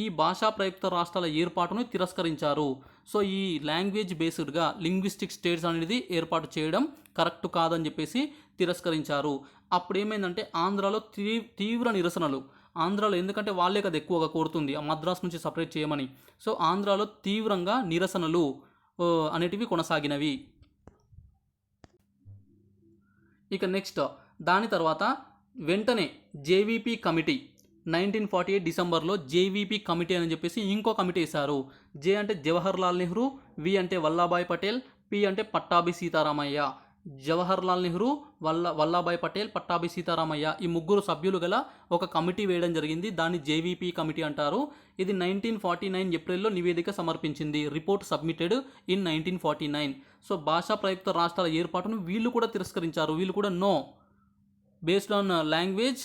ఈ భాషా ప్రయుక్త రాష్ట్రాల ఏర్పాటును తిరస్కరించారు. సో ఈ లాంగ్వేజ్ బేస్డ్గా లింగ్విస్టిక్ స్టేట్స్ అనేది ఏర్పాటు చేయడం కరెక్ట్ కాదని చెప్పేసి తిరస్కరించారు. అప్పుడు ఏమైందంటే ఆంధ్రాలో తీవ్ర నిరసనలు. ఆంధ్రాలో ఎందుకంటే వాళ్ళే కదా ఎక్కువగా కోరుతుంది ఆ మద్రాస్ నుంచి సపరేట్ చేయమని. సో ఆంధ్రాలో తీవ్రంగా నిరసనలు అనేటివి కొనసాగినవి. ఇక నెక్స్ట్ దాని తర్వాత వెంటనే జేవీపీ కమిటీ 1948 డిసెంబర్లో జేవీపీ కమిటీ అని చెప్పేసి ఇంకో కమిటీ వేశారు. జే అంటే జవహర్లాల్ నెహ్రూ, వి అంటే వల్లభాయ్ పటేల్, పి అంటే పట్టాభి సీతారామయ్య. జవహర్లాల్ నెహ్రూ, వల్లభాయ్ పటేల్, పట్టాభి సీతారామయ్య ఈ 3 సభ్యులు గల ఒక కమిటీ వేయడం జరిగింది. దాన్ని జేవీపీ కమిటీ అంటారు. ఇది 1949 ఏప్రిల్లో నివేదిక సమర్పించింది. Report submitted in 1949. సో భాషా ప్రయుక్త రాష్ట్రాల ఏర్పాటును వీళ్ళు కూడా తిరస్కరించారు. వీళ్ళు కూడా నో, బేస్డ్ ఆన్ లాంగ్వేజ్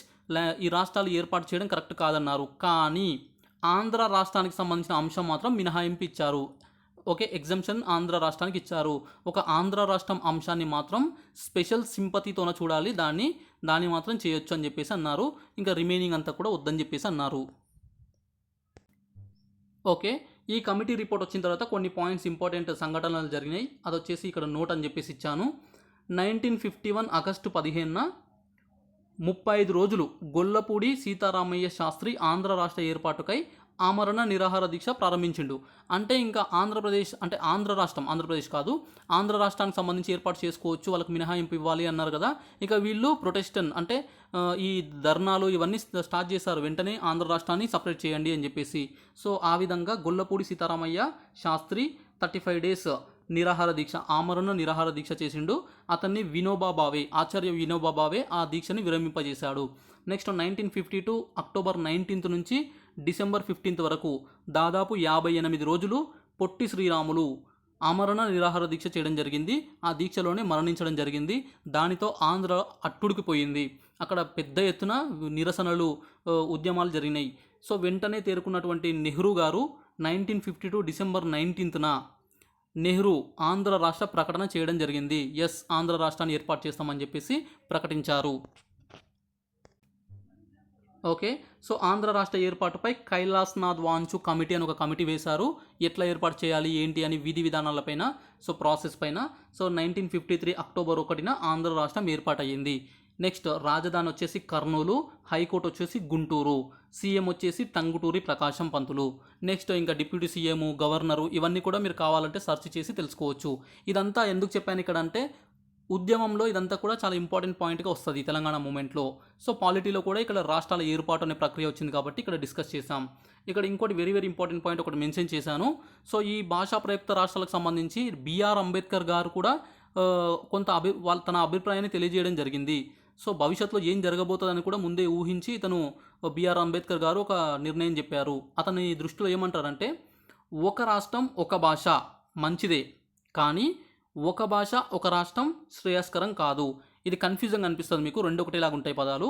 ఈ రాష్ట్రాలు ఏర్పాటు చేయడం కరెక్ట్ కాదన్నారు. కానీ ఆంధ్ర రాష్ట్రానికి సంబంధించిన అంశం మాత్రం మినహాయింపు ఇచ్చారు. ఓకే, ఎగ్జంప్షన్ ఆంధ్ర రాష్ట్రానికి ఇచ్చారు. ఒక ఆంధ్ర రాష్ట్రం అంశాన్ని మాత్రం స్పెషల్ సింపతితోన చూడాలి, దాన్ని మాత్రం చేయొచ్చు అని చెప్పేసి అన్నారు. ఇంకా రిమైనింగ్ అంతా కూడా వద్దని చెప్పేసి అన్నారు. ఓకే, ఈ కమిటీ రిపోర్ట్ వచ్చిన తర్వాత కొన్ని పాయింట్స్ ఇంపార్టెంట్ సంఘటనలు జరిగినాయి. అది వచ్చేసి ఇక్కడ నోట్ అని చెప్పేసి ఇచ్చాను. 1951 ఆగస్టు 15న 35 రోజులు గొల్లపూడి సీతారామయ్య శాస్త్రి ఆంధ్ర రాష్ట్ర ఏర్పాటుకై ఆమరణ నిరాహార దీక్ష ప్రారంభించిండు. అంటే ఇంకా ఆంధ్రప్రదేశ్ అంటే ఆంధ్రప్రదేశ్ కాదు, ఆంధ్ర రాష్ట్రానికి సంబంధించి ఏర్పాటు చేసుకోవచ్చు, వాళ్ళకి మినహాయింపు ఇవ్వాలి అన్నారు కదా. ఇక వీళ్ళు ప్రొటెస్టన్ అంటే ఈ ధర్నాలు ఇవన్నీ స్టార్ట్ చేశారు. వెంటనే ఆంధ్ర రాష్ట్రాన్ని సపరేట్ చేయండి అని చెప్పేసి. సో ఆ విధంగా గొల్లపూడి సీతారామయ్య శాస్త్రి 35 డేస్ ఆమరణ నిరాహార దీక్ష చేసిండు. అతన్ని ఆచార్య వినోబా భావే ఆ దీక్షని విరమింపజేశాడు. నెక్స్ట్ 1952 అక్టోబర్ 19th నుంచి డిసెంబర్ 15th వరకు దాదాపు 58 రోజులు పొట్టి శ్రీరాములు ఆమరణ నిరాహార దీక్ష చేయడం జరిగింది. ఆ దీక్షలోనే మరణించడం జరిగింది. దానితో ఆంధ్ర అట్టుడికిపోయింది. అక్కడ పెద్ద ఎత్తున నిరసనలు, ఉద్యమాలు జరిగినాయి. సో వెంటనే తేరుకున్నటువంటి నెహ్రూ గారు 1952 డిసెంబర్ 19th నెహ్రూ ఆంధ్ర రాష్ట్ర ప్రకటన చేయడం జరిగింది. ఆంధ్ర రాష్ట్రాన్ని ఏర్పాటు చేస్తామని చెప్పేసి ప్రకటించారు. ఓకే, సో ఆంధ్ర రాష్ట్ర ఏర్పాటుపై కైలాస్నాథ్ వాంచు కమిటీ అని ఒక కమిటీ వేశారు. ఎట్లా ఏర్పాటు చేయాలి ఏంటి అని విధి విధానాలపైన, సో ప్రాసెస్ పైన. సో 1953 అక్టోబర్ 1న ఆంధ్ర రాష్ట్రం ఏర్పాటయ్యింది. నెక్స్ట్ రాజధాని వచ్చేసి కర్నూలు, హైకోర్టు వచ్చేసి గుంటూరు, సీఎం వచ్చేసి టంగుటూరి ప్రకాశం పంతులు. నెక్స్ట్ ఇంకా డిప్యూటీ సీఎం, గవర్నరు ఇవన్నీ కూడా మీరు కావాలంటే సెర్చ్ చేసి తెలుసుకోవచ్చు. ఇదంతా ఎందుకు చెప్పాను ఇక్కడ అంటే ఉద్యమంలో ఇదంతా కూడా చాలా ఇంపార్టెంట్ పాయింట్గా వస్తుంది తెలంగాణ మూమెంట్లో. సో పాలిటీలో కూడా ఇక్కడ రాష్ట్రాల ఏర్పాటు అనే ప్రక్రియ వచ్చింది కాబట్టి ఇక్కడ డిస్కస్ చేసాం. ఇక్కడ ఇంకోటి వెరీ వెరీ ఇంపార్టెంట్ పాయింట్ ఒకటి మెన్షన్ చేశాను. సో ఈ భాషా ప్రయుక్త రాష్ట్రాలకు సంబంధించి బిఆర్ అంబేద్కర్ గారు కూడా తన అభిప్రాయాన్ని తెలియజేయడం జరిగింది. సో భవిష్యత్తులో ఏం జరగబోతుందని కూడా ముందే ఊహించి ఇతను బిఆర్ అంబేద్కర్ గారు ఒక నిర్ణయం చెప్పారు. అతని దృష్టిలో ఏమంటారంటే ఒక రాష్ట్రం ఒక భాష మంచిదే, కానీ ఒక భాష ఒక రాష్ట్రం శ్రేయస్కరం కాదు. ఇది కన్ఫ్యూజంగా అనిపిస్తుంది మీకు, రెండు ఒకటేలాగా ఉంటాయి పదాలు.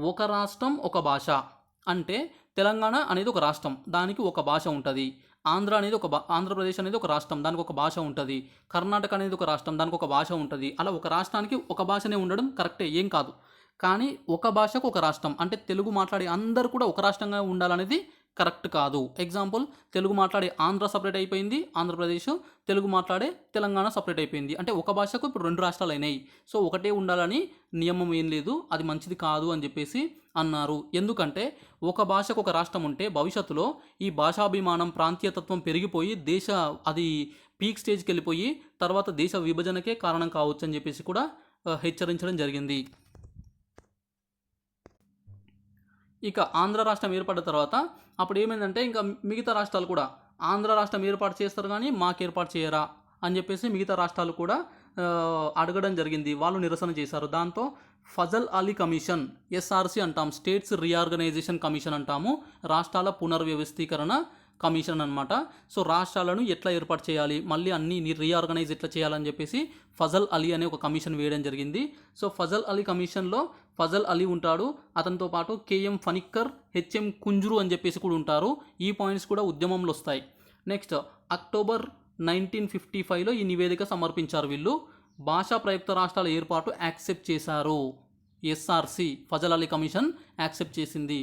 ఒక రాష్ట్రం ఒక భాష అంటే తెలంగాణ అనేది ఒక రాష్ట్రం, దానికి ఒక భాష ఉంటుంది. ఆంధ్రప్రదేశ్ అనేది ఒక రాష్ట్రం, దానికి ఒక భాష ఉంటుంది. కర్ణాటక అనేది ఒక రాష్ట్రం, దానికి ఒక భాష ఉంటుంది. అలా ఒక రాష్ట్రానికి ఒక భాషనే ఉండడం కరెక్టే, ఏం కాదు. కానీ ఒక భాషకు ఒక రాష్ట్రం అంటే తెలుగు మాట్లాడే అందరూ కూడా ఒక రాష్ట్రంగా ఉండాలనేది కరెక్ట్ కాదు. ఎగ్జాంపుల్, తెలుగు మాట్లాడే ఆంధ్ర సపరేట్ అయిపోయింది ఆంధ్రప్రదేశ్, తెలుగు మాట్లాడే తెలంగాణ సపరేట్ అయిపోయింది. అంటే ఒక భాషకు ఇప్పుడు 2 రాష్ట్రాలు అయినాయి. సో ఒకటే ఉండాలని నియమం ఏం లేదు, అది మంచిది కాదు అని చెప్పేసి అన్నారు. ఎందుకంటే ఒక భాషకు ఒక రాష్ట్రం ఉంటే భవిష్యత్తులో ఈ భాషాభిమానం, ప్రాంతీయతత్వం పెరిగిపోయి అది పీక్ స్టేజ్కి వెళ్ళిపోయి తర్వాత దేశ విభజనకే కారణం కావచ్చు అని చెప్పేసి కూడా హెచ్చరించడం జరిగింది. ఇక ఆంధ్ర రాష్ట్రం ఏర్పడిన తర్వాత అప్పుడు ఏమైందంటే ఇంకా మిగతా రాష్ట్రాలు కూడా ఆంధ్ర రాష్ట్రం ఏర్పాటు చేస్తారు కానీ మాకు ఏర్పాటు చేయరా అని చెప్పేసి మిగతా రాష్ట్రాలు కూడా అడగడం జరిగింది. వాళ్ళు నిరసన చేశారు. దాంతో ఫజల్ అలీ కమిషన్, ఎస్ఆర్సి అంటాం, స్టేట్స్ రీఆర్గనైజేషన్ కమిషన్ అంటాము, రాష్ట్రాల పునర్వ్యవస్థీకరణ కమిషన్ అనమాట. సో రాష్ట్రాలను ఎట్లా ఏర్పాటు చేయాలి, మళ్ళీ అన్ని రీఆర్గనైజ్ ఎట్లా చేయాలని చెప్పేసి ఫజల్ అలీ అనే ఒక కమిషన్ వేయడం జరిగింది. సో ఫజల్ అలీ కమిషన్లో ఫజల్ అలీ ఉంటాడు, అతనితో పాటు కేఎం ఫనిక్కర్, హెచ్ఎం కుంజురు అని చెప్పేసి కూడా ఉంటారు. ఈ పాయింట్స్ కూడా ఉద్యమంలో వస్తాయి. నెక్స్ట్ అక్టోబర్ 1955లో ఈ నివేదిక సమర్పించారు వీళ్ళు. భాషా ప్రయుక్త రాష్ట్రాల ఏర్పాటు యాక్సెప్ట్ చేశారు. SRC Fazal Ali commission accept చేసింది.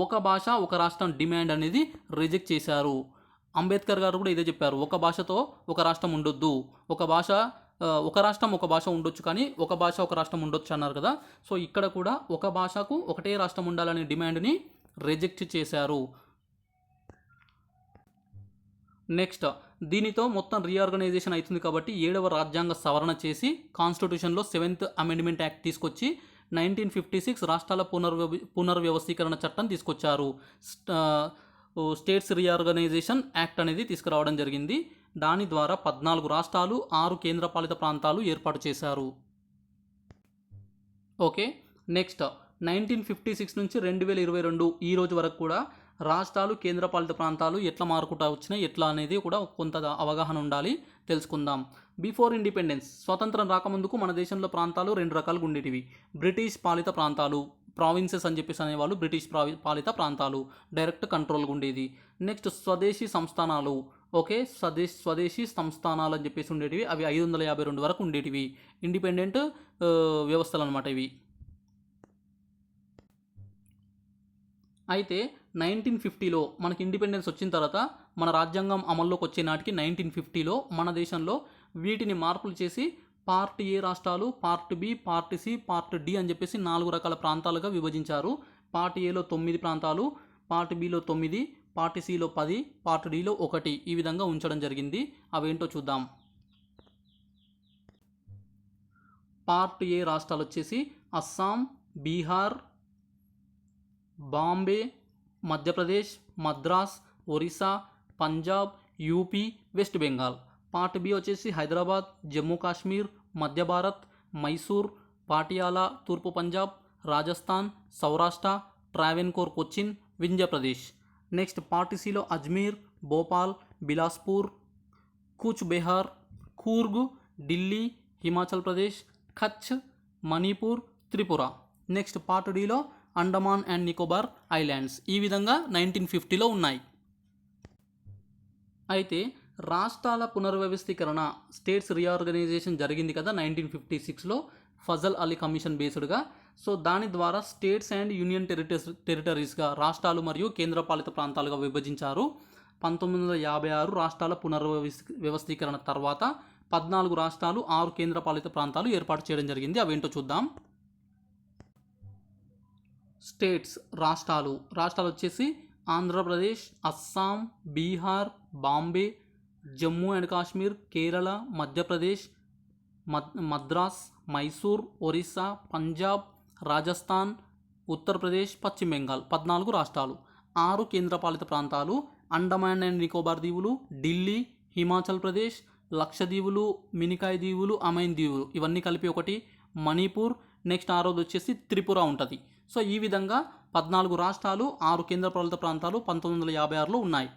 ఒక భాష ఒక రాష్ట్రం డిమాండ్ అనేది రిజెక్ట్ చేశారు. అంబేద్కర్ గారు కూడా ఇదే చెప్పారు, ఒక భాషతో ఒక రాష్ట్రం ఉండొద్దు, ఒక భాష ఒక రాష్ట్రం ఒక భాష ఉండొచ్చు కానీ ఒక భాష ఒక రాష్ట్రం ఉండొచ్చు అన్నారు కదా. సో ఇక్కడ కూడా ఒక భాషకు ఒకటే రాష్ట్రం ఉండాలనే డిమాండ్ని రిజెక్ట్ చేశారు. నెక్స్ట్ దీనితో మొత్తం రీఆర్గనైజేషన్ అవుతుంది కాబట్టి 7వ రాజ్యాంగ సవరణ చేసి కాన్స్టిట్యూషన్లో 7th అమెండ్మెంట్ యాక్ట్ తీసుకొచ్చి 1956 రాష్ట్రాల పునర్వ్యవస్థీకరణ చట్టం తీసుకొచ్చారు. స్టేట్స్ రీఆర్గనైజేషన్ యాక్ట్ అనేది తీసుకురావడం జరిగింది. దాని ద్వారా 14 రాష్ట్రాలు 6 కేంద్రపాలిత ప్రాంతాలు ఏర్పాటు చేశారు. ఓకే, నెక్స్ట్ 1956 నుంచి 2022 ఈ రోజు వరకు కూడా రాష్ట్రాలు కేంద్రపాలిత ప్రాంతాలు ఎట్లా మారుకుంటా వచ్చినాయి, ఎట్లా అనేది కూడా కొంత అవగాహన ఉండాలి, తెలుసుకుందాం. బిఫోర్ ఇండిపెండెన్స్, స్వతంత్రం రాకముందుకు మన దేశంలో ప్రాంతాలు 2 రకాలుగా ఉండేటివి. బ్రిటిష్ పాలిత ప్రాంతాలు, ప్రావిన్సెస్ అని చెప్పేసి అనేవాళ్ళు, బ్రిటిష్ పాలిత ప్రాంతాలు డైరెక్ట్ కంట్రోల్గా ఉండేది. నెక్స్ట్ స్వదేశీ సంస్థానాలు, ఓకే, స్వదేశీ సంస్థానాలు అని చెప్పేసి ఉండేటివి. అవి 552 వరకు ఉండేటివి. ఇండిపెండెంట్ వ్యవస్థలు అనమాట ఇవి. అయితే 1950లో మనకి ఇండిపెండెన్స్ వచ్చిన తర్వాత మన రాజ్యాంగం అమల్లోకి వచ్చే నాటికి 1950లో మన దేశంలో వీటిని మార్పులు చేసి పార్ట్ ఏ రాష్ట్రాలు, part B, part C, part D అని చెప్పేసి 4 రకాల ప్రాంతాలుగా విభజించారు. పార్ట్ ఏలో 9 ప్రాంతాలు, పార్ట్ బిలో 9, పార్ట్ సిలో 10, పార్ట్ డిలో 1 ఈ విధంగా ఉంచడం జరిగింది. అవేంటో చూద్దాం. పార్ట్ ఏ రాష్ట్రాలు వచ్చేసి Assam, Bihar, Bombay, Madhya Pradesh, Madras, Orissa, Punjab, UP, West Bengal. Part B వచ్చేసి హైదరాబాద్, జమ్మూ కాశ్మీర్, మధ్య భారత్, మైసూర్, పాటియాలా, తూర్పు పంజాబ్, రాజస్థాన్, సౌరాష్ట్ర, ట్రావెన్కోర్, కొచ్చిన్, వింధ్యప్రదేశ్. నెక్స్ట్ పార్ట్ సిలో అజ్మీర్, భోపాల్, బిలాస్పూర్, కూచ్ బెహార్, కూర్గ్, ఢిల్లీ, హిమాచల్ ప్రదేశ్, కచ్, మణిపూర్, త్రిపుర. నెక్స్ట్ పార్ట్ డిలో అండమాన్ అండ్ నికోబార్ ఐలాండ్స్. ఈ విధంగా 1950లో ఉన్నాయి. అయితే రాష్ట్రాల పునర్వ్యవస్థీకరణ, స్టేట్స్ రీఆర్గనైజేషన్ జరిగింది కదా 1956లో ఫజల్ అలీ కమిషన్ బేస్డ్గా. సో దాని ద్వారా స్టేట్స్ అండ్ యూనియన్ టెరిటరీస్గా, రాష్ట్రాలు మరియు కేంద్రపాలిత ప్రాంతాలుగా విభజించారు. 1956 రాష్ట్రాల పునర్వ్యవస్థీకరణ తర్వాత 14 రాష్ట్రాలు 6 కేంద్రపాలిత ప్రాంతాలు ఏర్పాటు చేయడం జరిగింది. అవేంటో చూద్దాం. స్టేట్స్ రాష్ట్రాలు వచ్చేసి ఆంధ్రప్రదేశ్, అస్సాం, బీహార్, బాంబే, జమ్మూ అండ్ కాశ్మీర్, కేరళ, మధ్యప్రదేశ్, మద్రాస్, మైసూర్, ఒరిస్సా, పంజాబ్, రాజస్థాన్, ఉత్తరప్రదేశ్, పశ్చిమ బెంగాల్. 14 రాష్ట్రాలు. 6 కేంద్రపాలిత ప్రాంతాలు అండమాన్ అండ్ నికోబార్ దీవులు, ఢిల్లీ, హిమాచల్ ప్రదేశ్, లక్షద్వీపులు, మినికాయ్ దీవులు, అమైన్ దీవులు ఇవన్నీ కలిపి ఒకటి, మణిపూర్. నెక్స్ట్ 6వది వచ్చేసి త్రిపుర ఉంటుంది. సో ఈ విధంగా 14 రాష్ట్రాలు 6 కేంద్రపాలిత ప్రాంతాలు 1956లో ఉన్నాయి.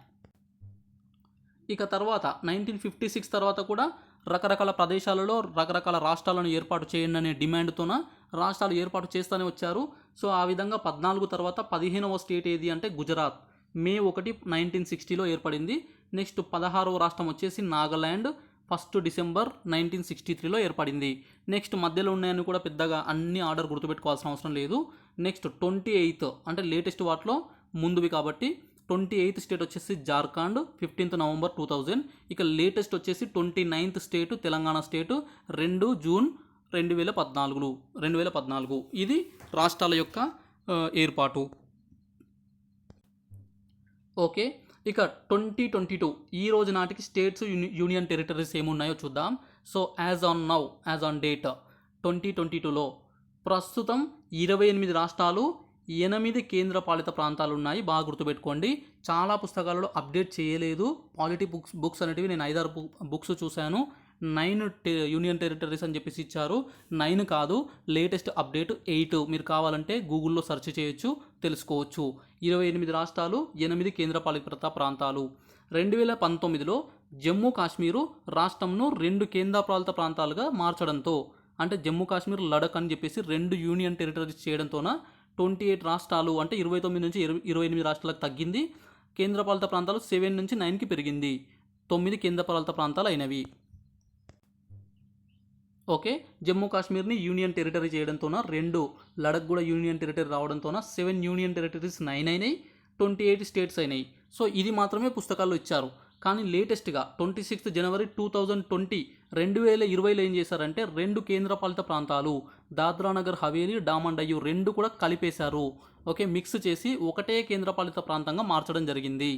ఇక తర్వాత 1956 తర్వాత కూడా రకరకాల ప్రదేశాలలో రకరకాల రాష్ట్రాలను ఏర్పాటు చేయండి అనే డిమాండ్తోన రాష్ట్రాలు ఏర్పాటు చేస్తూనే వచ్చారు. సో ఆ విధంగా 14 తర్వాత 15వ స్టేట్ ఏది అంటే గుజరాత్. మే 1, 1960లో ఏర్పడింది. నెక్స్ట్ 16వ రాష్ట్రం వచ్చేసి నాగాల్యాండ్. 1 డిసెంబర్ 1963లో ఏర్పడింది. నెక్స్ట్ మధ్యలో ఉన్నాయని కూడా పెద్దగా అన్ని ఆర్డర్ గుర్తుపెట్టుకోవాల్సిన అవసరం లేదు. నెక్స్ట్ 28th అంటే లేటెస్ట్ వాటిలో ముందువి కాబట్టి 28th స్టేట్ వచ్చేసి జార్ఖండ్, 15th నవంబర్ 2000. ఇక లేటెస్ట్ వచ్చేసి 29th state Telangana state, 2 June 2014. ఇది రాష్ట్రాల యొక్క ఏర్పాటు. ఓకే, ఇక 2022 ఈ రోజు నాటికి స్టేట్స్ యూనియన్ టెరిటరీస్ ఏమున్నాయో చూద్దాం. సో యాజ్ ఆన్ డేట్ 2022లో ప్రస్తుతం 28 రాష్ట్రాలు 8 కేంద్రపాలిత ప్రాంతాలు ఉన్నాయి. బాగా గుర్తుపెట్టుకోండి. చాలా పుస్తకాలలో అప్డేట్ చేయలేదు. పాలిటీ బుక్స్ అనేటివి నేను 5-6 బుక్స్ చూశాను. 9 యూనియన్ టెరిటరీస్ అని చెప్పేసి ఇచ్చారు. 9 కాదు, లేటెస్ట్ అప్డేట్ 8. మీరు కావాలంటే గూగుల్లో సెర్చ్ చేయొచ్చు, తెలుసుకోవచ్చు. 28 రాష్ట్రాలు, 8 కేంద్రపాలిత ప్రాంతాలు. 2019లో జమ్మూ కాశ్మీరు రాష్ట్రంను 2 కేంద్రపాలిత ప్రాంతాలుగా మార్చడంతో, అంటే జమ్మూ కాశ్మీర్, లడఖ్ అని చెప్పేసి 2 యూనియన్ టెరిటరీస్ చేయడంతోన 28 రాష్ట్రాలు అంటే 29 నుంచి 28 రాష్ట్రాలకు తగ్గింది. కేంద్రపాలిత ప్రాంతాలు 7 నుంచి 9కి పెరిగింది. 9 కేంద్రపాలిత ప్రాంతాలు అయినవి. ఓకే, జమ్మూ కాశ్మీర్ని యూనియన్ టెరిటరీ చేయడంతోన 2, లడఖ్ కూడా యూనియన్ టెరిటరీ రావడంతోన 7 యూనియన్ టెరిటరీస్ 9 అయినాయి, 28 స్టేట్స్ అయినాయి. సో ఇది మాత్రమే పుస్తకాల్లో ఇచ్చారు. కానీ లేటెస్ట్గా 26 జనవరి 2020 2020లో ఏం చేశారంటే 2 కేంద్రపాలిత ప్రాంతాలు దాద్రా నగర్ హవేలీ, డామన్ డయ్యూ 2 కూడా కలిపేశారు. ఓకే, మిక్స్ చేసి ఒకటే కేంద్రపాలిత ప్రాంతంగా మార్చడం జరిగింది.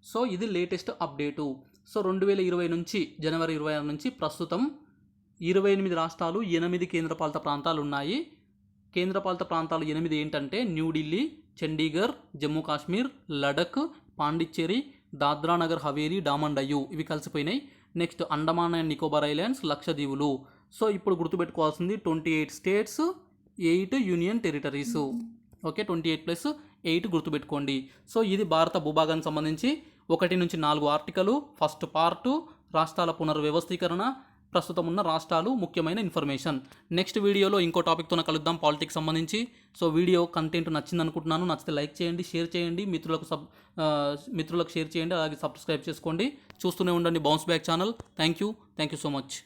సో ఇది లేటెస్ట్ అప్డేటు. సో 2020 నుంచి జనవరి 26 నుంచి ప్రస్తుతం 28 రాష్ట్రాలు, 8 కేంద్రపాలిత ప్రాంతాలు ఉన్నాయి. కేంద్రపాలిత ప్రాంతాలు 8 ఏంటంటే న్యూఢిల్లీ, చండీగఢ్, జమ్మూ కాశ్మీర్, లడఖ్, పాండిచ్చేరి, దాద్రా నగర్ హవేలీ, డామన్ డయ్యూ ఇవి కలిసిపోయినాయి. Next Andaman and Nicobar islands, లక్షద్వీపులు. సో ఇప్పుడు గుర్తుపెట్టుకోవాల్సింది 28 స్టేట్స్, 8 యూనియన్ టెరిటరీస్. ఓకే, 28+8 గుర్తుపెట్టుకోండి. సో ఇది భారత భూభాగానికి సంబంధించి 1 నుంచి 4 ఆర్టికలు, ఫస్ట్ పార్టు, రాష్ట్రాల పునర్వ్యవస్థీకరణ, ప్రస్తుతం ఉన్న రాష్ట్రాలు, ముఖ్యమైన ఇన్ఫర్మేషన్. నెక్స్ట్ వీడియోలో ఇంకో టాపిక్తో కలుద్దాం పాలిటిక్స్ సంబంధించి. సో వీడియో కంటెంట్ నచ్చింది అనుకుంటున్నాను. నచ్చితే లైక్ చేయండి, షేర్ చేయండి, మిత్రులకు షేర్ చేయండి, అలాగే సబ్స్క్రైబ్ చేసుకోండి. చూస్తూనే ఉండండి bounce back channel. Thank you so much.